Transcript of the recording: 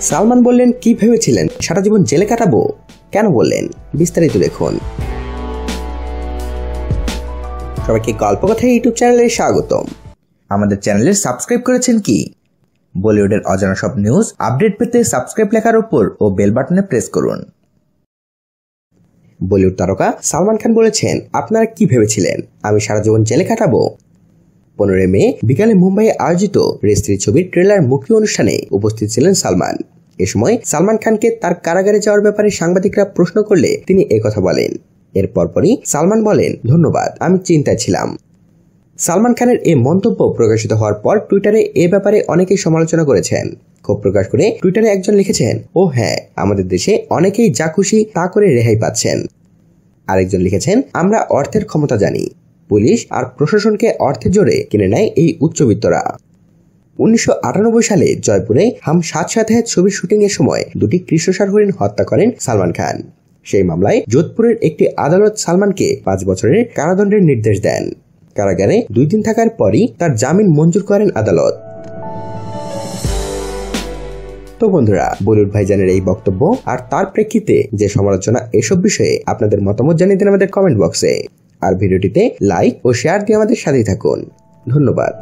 সালমান বললেন কি ভেবেছিলেন সারা জীবন জেলে কাটাবো, কেন বললেন, বিস্তারিত দেখুন। সবাইকে গল্প কথা ইউটিউব চ্যানেলে স্বাগতম। আমাদের চ্যানেলে সাবস্ক্রাইব করেছেন কি? বলিউডের অজানা সব নিউজ আপডেট পেতে সাবস্ক্রাইব লেখার উপর ও বেল বাটনে প্রেস করুন। বলিউড তারকা সালমান খান বলেছেন, আপনারা কি ভেবেছিলেন আমি সারা জীবন জেলে কাটাবো? 15 মে বিকালে মুম্বাইয়ে আয়োজিত রেস্ত্রি ছবির ট্রেলার মুক্তি অনুষ্ঠানে উপস্থিত ছিলেন সালমান। এ সময় সালমান খানকে তার কারাগারে যাওয়ার ব্যাপারে সাংবাদিকরা প্রশ্ন করলে তিনি একথা বলেন। এর পরপরই সালমান বলেন, ধন্যবাদ, আমি চিন্তায় ছিলাম। সালমান খানের এই মন্তব্য প্রকাশিত হওয়ার পর টুইটারে এ ব্যাপারে অনেকেই সমালোচনা করেছেন। ক্ষোভ প্রকাশ করে টুইটারে একজন লিখেছেন, ও হ্যাঁ, আমাদের দেশে অনেকেই যা খুশি তা করে রেহাই পাচ্ছেন। আরেকজন লিখেছেন, আমরা অর্থের ক্ষমতা জানি, পুলিশ আর প্রশাসনকে অর্থের জোরে কিনে নেয় এই উচ্চবিত্তরা। 1998 সালে জয়পুরে হাম সাথ সাথ হ্যায় ছবির শুটিং এর সময় দুটি কৃষ্ণসার হরিণ হত্যা করেন সালমান খান। সেই মামলায় যোধপুরের একটি আদালত সালমানকে 5 বছরের কারাদণ্ডের নির্দেশ দেন। কারাগারে 2 দিন থাকার পরই তার জামিন মঞ্জুর করেন আদালত। তো বন্ধুরা, বলিউড ভাইজানের এই বক্তব্য আর তার প্রেক্ষিতে যে সমালোচনা, এসব বিষয়ে আপনাদের মতামত জানিয়ে দিন আমাদের কমেন্ট বক্সে। আর ভিডিওটিতে লাইক ও শেয়ার দিয়ে আমাদের সাথেই থাকুন। ধন্যবাদ।